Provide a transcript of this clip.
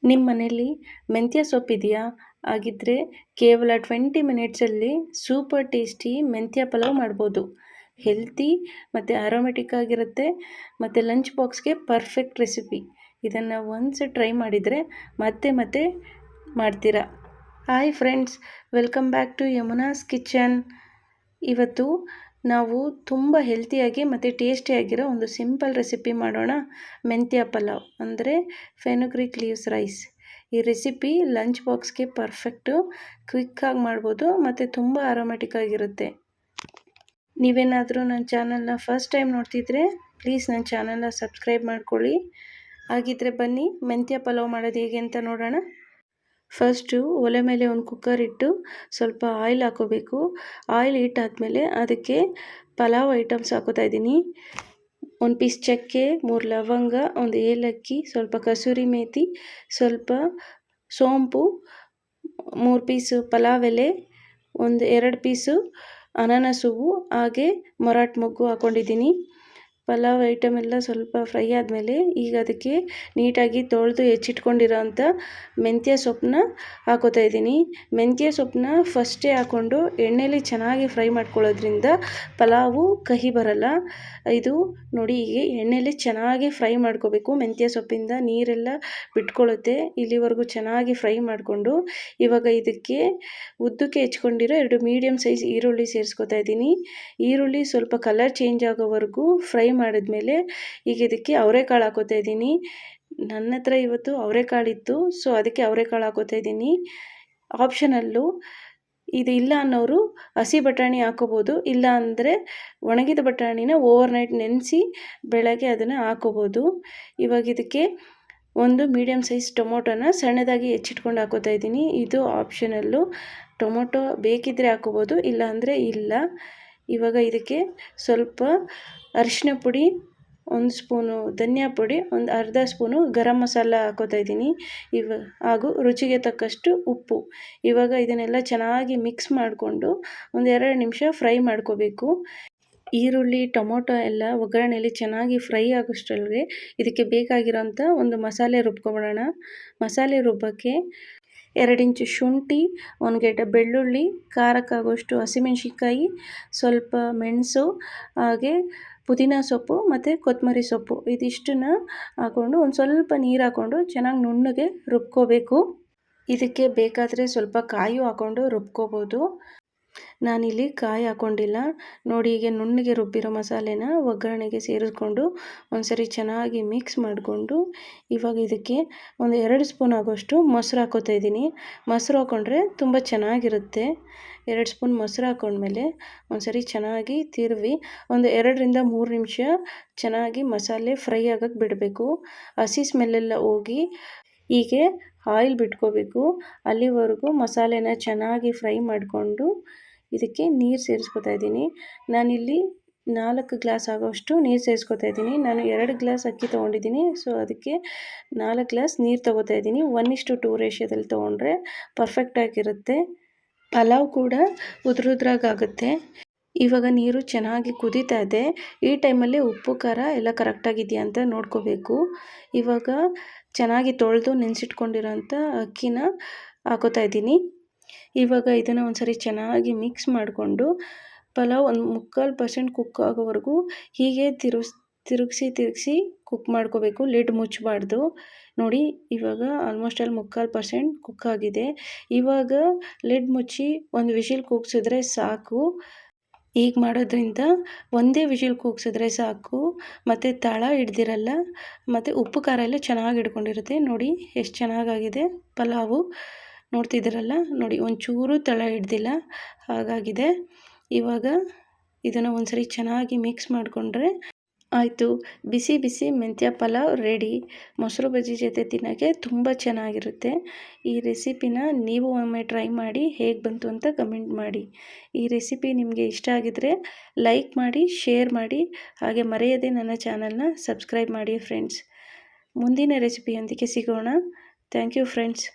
ನಿಮ್ಮ ಮನೇಲಿ ಮೆಂತ್ಯ ಸೊಪ್ಪಿದೆಯಾ? ಹಾಗಿದ್ದರೆ ಕೇವಲ 20 ಮಿನಿಟ್ಸಲ್ಲಿ ಸೂಪರ್ ಟೇಸ್ಟಿ ಮೆಂತ್ಯ ಪಲಾವ್ ಮಾಡ್ಬೋದು. ಹೆಲ್ತಿ ಮತ್ತು ಆರೋಮೆಟಿಕ್ ಆಗಿರುತ್ತೆ ಮತ್ತು ಲಂಚ್ ಬಾಕ್ಸ್ಗೆ ಪರ್ಫೆಕ್ಟ್ ರೆಸಿಪಿ. ಇದನ್ನು ಒಂದ್ಸಲ ಟ್ರೈ ಮಾಡಿದರೆ ಮತ್ತೆ ಮತ್ತೆ ಮಾಡ್ತೀರಾ. Hi friends, welcome back to Yamuna's kitchen. ಇವತ್ತು ನಾವು ತುಂಬ ಹೆಲ್ತಿಯಾಗಿ ಮತ್ತು ಟೇಸ್ಟಿಯಾಗಿರೋ ಒಂದು ಸಿಂಪಲ್ ರೆಸಿಪಿ ಮಾಡೋಣ. ಮೆಂತ್ಯ ಪಲಾವ್ ಅಂದರೆ ಫೆನುಗ್ರೀಕ್ ಲೀವ್ಸ್ ರೈಸ್. ಈ ರೆಸಿಪಿ ಲಂಚ್ ಬಾಕ್ಸ್ಗೆ ಪರ್ಫೆಕ್ಟು, ಕ್ವಿಕ್ಕಾಗಿ ಮಾಡ್ಬೋದು ಮತ್ತು ತುಂಬ ಆರೋಮೆಟಿಕ್ ಆಗಿರುತ್ತೆ. ನೀವೇನಾದರೂ ನನ್ನ ಚಾನಲ್ನ ಫಸ್ಟ್ ಟೈಮ್ ನೋಡ್ತಿದ್ರೆ ಪ್ಲೀಸ್ ನನ್ನ ಚಾನಲ್ನ ಸಬ್ಸ್ಕ್ರೈಬ್ ಮಾಡ್ಕೊಳ್ಳಿ. ಹಾಗಿದ್ರೆ ಬನ್ನಿ ಮೆಂತ್ಯ ಪಲಾವ್ ಮಾಡೋದು ಹೇಗೆ ಅಂತ ನೋಡೋಣ. ಫಸ್ಟು ಒಲೆ ಮೇಲೆ ಒಂದು ಕುಕ್ಕರ್ ಇಟ್ಟು ಸ್ವಲ್ಪ ಆಯಿಲ್ ಹಾಕೋಬೇಕು. ಆಯಿಲ್ ಇಟ್ಟಾದಮೇಲೆ ಅದಕ್ಕೆ ಪಲಾವ್ ಐಟಮ್ಸ್ ಹಾಕೋತಾ ಇದ್ದೀನಿ. 1 ಪೀಸ್ ಚಕ್ಕೆ, 3 ಲವಂಗ, 1 ಏಲಕ್ಕಿ, ಸ್ವಲ್ಪ ಕಸೂರಿ ಮೇಥಿ, ಸ್ವಲ್ಪ ಸೋಂಪು, 3 ಪೀಸು ಪಲಾವ್ ಎಲೆ, 2 ಪೀಸು ಅನಾನಸ್ ಹೂವು, ಹಾಗೆ ಮರಾಠ ಮೊಗ್ಗು ಹಾಕ್ಕೊಂಡಿದ್ದೀನಿ. ಪಲಾವ್ ಐಟಮ್ ಎಲ್ಲ ಸ್ವಲ್ಪ ಫ್ರೈ ಆದಮೇಲೆ ಈಗ ಅದಕ್ಕೆ ನೀಟಾಗಿ ತೊಳೆದು ಹೆಚ್ಚಿಟ್ಕೊಂಡಿರೋ ಅಂಥ ಮೆಂತ್ಯ ಸೊಪ್ಪನ್ನ ಹಾಕೋತಾ ಇದ್ದೀನಿ. ಮೆಂತ್ಯ ಸೊಪ್ಪನ್ನ ಫಸ್ಟೇ ಹಾಕ್ಕೊಂಡು ಎಣ್ಣೆಲಿ ಚೆನ್ನಾಗಿ ಫ್ರೈ ಮಾಡ್ಕೊಳ್ಳೋದ್ರಿಂದ ಪಲಾವು ಕಹಿ ಬರಲ್ಲ. ಇದು ನೋಡಿ, ಹೀಗೆ ಎಣ್ಣೆಲಿ ಚೆನ್ನಾಗಿ ಫ್ರೈ ಮಾಡ್ಕೋಬೇಕು. ಮೆಂತ್ಯ ಸೊಪ್ಪಿಂದ ನೀರೆಲ್ಲ ಬಿಟ್ಕೊಳ್ಳುತ್ತೆ. ಇಲ್ಲಿವರೆಗೂ ಚೆನ್ನಾಗಿ ಫ್ರೈ ಮಾಡಿಕೊಂಡು ಇವಾಗ ಇದಕ್ಕೆ ಉದ್ದಕ್ಕೆ ಹೆಚ್ಕೊಂಡಿರೋ 2 ಮೀಡಿಯಮ್ ಸೈಜ್ ಈರುಳ್ಳಿ ಸೇರಿಸ್ಕೊತಾ ಇದ್ದೀನಿ. ಈರುಳ್ಳಿ ಸ್ವಲ್ಪ ಕಲರ್ ಚೇಂಜ್ ಆಗೋವರೆಗೂ ಫ್ರೈ ಮಾಡಿದ್ಮೇಲೆ ಈಗ ಇದಕ್ಕೆ ಅವರೆಕಾಳು ಹಾಕೋತಾ ಇದ್ದೀನಿ. ನನ್ನ ಹತ್ರ ಇವತ್ತು ಅವರೆಕಾಳಿತ್ತು, ಸೊ ಅದಕ್ಕೆ ಅವರೆಕಾಳು ಹಾಕೋತಾ ಇದ್ದೀನಿ. ಆಪ್ಷನಲ್ಲು. ಇದು ಇಲ್ಲ ಅನ್ನೋರು ಹಸಿ ಬಟಾಣಿ ಹಾಕೋಬೋದು, ಇಲ್ಲ ಅಂದರೆ ಒಣಗಿದ ಬಟಾಣಿನ ಓವರ್ನೈಟ್ ನೆನೆಸಿ ಬೆಳಗ್ಗೆ ಅದನ್ನು ಹಾಕೋಬೋದು. ಇವಾಗ ಇದಕ್ಕೆ 1 ಮೀಡಿಯಮ್ ಸೈಜ್ ಟೊಮೊಟೊನ ಸಣ್ಣದಾಗಿ ಹೆಚ್ಚಿಟ್ಕೊಂಡು ಹಾಕೋತಾ ಇದ್ದೀನಿ. ಇದು ಆಪ್ಷನಲ್ಲು. ಟೊಮೊಟೊ ಬೇಕಿದ್ದರೆ ಹಾಕೋಬೋದು, ಇಲ್ಲ ಅಂದರೆ ಇಲ್ಲ. ಇವಾಗ ಇದಕ್ಕೆ ಸ್ವಲ್ಪ ಅರಿಶಿನ ಪುಡಿ, 1 ಸ್ಪೂನು ಧನಿಯಾ ಪುಡಿ, 1 ಅರ್ಧ ಸ್ಪೂನು ಗರಂ ಮಸಾಲ ಹಾಕೋತಾ ಇದ್ದೀನಿ. ಹಾಗೂ ರುಚಿಗೆ ತಕ್ಕಷ್ಟು ಉಪ್ಪು. ಇವಾಗ ಇದನ್ನೆಲ್ಲ ಚೆನ್ನಾಗಿ ಮಿಕ್ಸ್ ಮಾಡಿಕೊಂಡು 2 ನಿಮಿಷ ಫ್ರೈ ಮಾಡ್ಕೋಬೇಕು. ಈರುಳ್ಳಿ ಟೊಮೊಟೊ ಎಲ್ಲ ಒಗ್ಗರಣೆಯಲ್ಲಿ ಚೆನ್ನಾಗಿ ಫ್ರೈ ಆಗೋಷ್ಟರೊಳಗೆ ಇದಕ್ಕೆ ಬೇಕಾಗಿರೋಂಥ ಒಂದು ಮಸಾಲೆ ರುಬ್ಕೊಬಿಡೋಣ. ಮಸಾಲೆ ರುಬ್ಬಕ್ಕೆ 2 ಇಂಚು ಶುಂಠಿ, 1 ಗೆಡ್ಡೆ ಬೆಳ್ಳುಳ್ಳಿ, ಖಾರಕ್ಕಾಗೋಷ್ಟು ಹಸಿಮೆಣ್ಸಿನ್ಕಾಯಿ, ಸ್ವಲ್ಪ ಮೆಣಸು, ಹಾಗೆ ಪುದೀನ ಸೊಪ್ಪು ಮತ್ತು ಕೊತ್ತಂಬರಿ ಸೊಪ್ಪು, ಇದಿಷ್ಟನ್ನು ಹಾಕ್ಕೊಂಡು ಒಂದು ಸ್ವಲ್ಪ ನೀರು ಹಾಕ್ಕೊಂಡು ಚೆನ್ನಾಗಿ ನುಣ್ಣಗೆ ರುಬ್ಕೋಬೇಕು. ಇದಕ್ಕೆ ಬೇಕಾದರೆ ಸ್ವಲ್ಪ ಕಾಯಿ ಹಾಕ್ಕೊಂಡು ರುಬ್ಕೋಬೋದು. ನಾನಿಲ್ಲಿ ಕಾಯಿ ಹಾಕ್ಕೊಂಡಿಲ್ಲ. ನೋಡಿ, ಹೀಗೆ ನುಣ್ಣಗೆ ರುಬ್ಬಿರೋ ಮಸಾಲೆನ ಒಗ್ಗರಣೆಗೆ ಸೇರಿಸ್ಕೊಂಡು ಒಂದ್ಸರಿ ಚೆನ್ನಾಗಿ ಮಿಕ್ಸ್ ಮಾಡಿಕೊಂಡು ಇವಾಗ ಇದಕ್ಕೆ 2 ಸ್ಪೂನ್ ಆಗೋಷ್ಟು ಮೊಸರು ಹಾಕೋತಾ ಇದ್ದೀನಿ. ಮೊಸರು ಹಾಕ್ಕೊಂಡ್ರೆ ತುಂಬ ಚೆನ್ನಾಗಿರುತ್ತೆ. 2 ಸ್ಪೂನ್ ಮೊಸರು ಹಾಕ್ಕೊಂಡ್ಮೇಲೆ ಒಂದ್ಸರಿ ಚೆನ್ನಾಗಿ ತಿರುವಿ 2 ರಿಂದ 3 ನಿಮಿಷ ಚೆನ್ನಾಗಿ ಮಸಾಲೆ ಫ್ರೈ ಆಗೋಕ್ಕೆ ಬಿಡಬೇಕು. ಹಸಿ ಸ್ಮೆಲ್ಲೆಲ್ಲ ಹೋಗಿ ಹೀಗೆ ಆಯಿಲ್ ಬಿಟ್ಕೋಬೇಕು. ಅಲ್ಲಿವರೆಗೂ ಮಸಾಲೆನ ಚೆನ್ನಾಗಿ ಫ್ರೈ ಮಾಡಿಕೊಂಡು ಇದಕ್ಕೆ ನೀರು ಸೇರಿಸ್ಕೊತಾ ಇದ್ದೀನಿ. ನಾನಿಲ್ಲಿ 4 ಗ್ಲಾಸ್ ಆಗೋಷ್ಟು ನೀರು ಸೇರಿಸ್ಕೊತಾ ಇದ್ದೀನಿ. ನಾನು 2 ಗ್ಲಾಸ್ ಅಕ್ಕಿ ತೊಗೊಂಡಿದ್ದೀನಿ, ಸೊ ಅದಕ್ಕೆ 4 ಗ್ಲಾಸ್ ನೀರು ತೊಗೋತಾ ಇದ್ದೀನಿ. 1:2 ರೇಷಿಯೋದಲ್ಲಿ ತೊಗೊಂಡ್ರೆ ಪರ್ಫೆಕ್ಟಾಗಿರುತ್ತೆ. ಪಲಾವ್ ಕೂಡ ಉದುರುದ್ರಾಗುತ್ತೆ. ಇವಾಗ ನೀರು ಚೆನ್ನಾಗಿ ಕುದೀತಾ ಇದೆ. ಈ ಟೈಮಲ್ಲಿ ಉಪ್ಪು ಖಾರ ಎಲ್ಲ ಕರೆಕ್ಟಾಗಿದೆಯಾ ಅಂತ ನೋಡ್ಕೋಬೇಕು. ಇವಾಗ ಚೆನ್ನಾಗಿ ತೊಳೆದು ನೆನೆಸಿಟ್ಕೊಂಡಿರೋಂಥ ಅಕ್ಕಿನ ಹಾಕೋತಾ ಇದ್ದೀನಿ. ಇವಾಗ ಇದನ್ನು ಒಂದ್ಸರಿ ಚೆನ್ನಾಗಿ ಮಿಕ್ಸ್ ಮಾಡಿಕೊಂಡು ಪಲಾವ್ 3/4% ಕುಕ್ ಆಗೋವರೆಗೂ ಹೀಗೆ ತಿರುಗಿಸಿ ಕುಕ್ ಮಾಡ್ಕೋಬೇಕು. ಲಿಡ್ ಮುಚ್ಚಬಾರ್ದು. ನೋಡಿ, ಇವಾಗ ಆಲ್ಮೋಸ್ಟ್ ಅಲ್ಲಿ 3/4% ಕುಕ್ ಆಗಿದೆ. ಇವಾಗ ಲಿಡ್ ಮುಚ್ಚಿ 1 ವಿಷಿಲ್ ಕೂಗಿಸಿದ್ರೆ ಸಾಕು. ಈಗ ಮಾಡೋದ್ರಿಂದ ಒಂದೇ ವಿಷಿಲ್ ಕೂಗಿಸಿದ್ರೆ ಸಾಕು, ಮತ್ತು ತಳ ಹಿಡ್ದಿರಲ್ಲ, ಮತ್ತು ಉಪ್ಪು ಖಾರ ಎಲ್ಲ ಚೆನ್ನಾಗಿ ಹಿಡ್ಕೊಂಡಿರುತ್ತೆ. ನೋಡಿ ಎಷ್ಟು ಚೆನ್ನಾಗಾಗಿದೆ ಪಲಾವು. ನೋಡ್ತಿದ್ದೀರಲ್ಲ, ನೋಡಿ ಒಂಚೂರು ತಳ ಹಿಡ್ದಿಲ್ಲ, ಹಾಗಾಗಿದೆ. ಇವಾಗ ಇದನ್ನು ಒಂದ್ಸರಿ ಚೆನ್ನಾಗಿ ಮಿಕ್ಸ್ ಮಾಡಿಕೊಂಡ್ರೆ ಆಯಿತು. ಬಿಸಿ ಬಿಸಿ ಮೆಂತ್ಯ ಪಲಾವ್ ರೆಡಿ. ಮೊಸರು ಬಜ್ಜಿ ಜೊತೆ ತಿನ್ನೋಕ್ಕೆ ತುಂಬ ಚೆನ್ನಾಗಿರುತ್ತೆ. ಈ ರೆಸಿಪಿನ ನೀವು ಒಮ್ಮೆ ಟ್ರೈ ಮಾಡಿ ಹೇಗೆ ಬಂತು ಅಂತ ಕಮೆಂಟ್ ಮಾಡಿ. ಈ ರೆಸಿಪಿ ನಿಮಗೆ ಇಷ್ಟ ಆಗಿದರೆ ಲೈಕ್ ಮಾಡಿ, ಶೇರ್ ಮಾಡಿ, ಹಾಗೆ ಮರೆಯದೆ ನನ್ನ ಚಾನಲ್ನ ಸಬ್ಸ್ಕ್ರೈಬ್ ಮಾಡಿ ಫ್ರೆಂಡ್ಸ್. ಮುಂದಿನ ರೆಸಿಪಿಯೊಂದಿಗೆ ಸಿಗೋಣ. Thank you friends.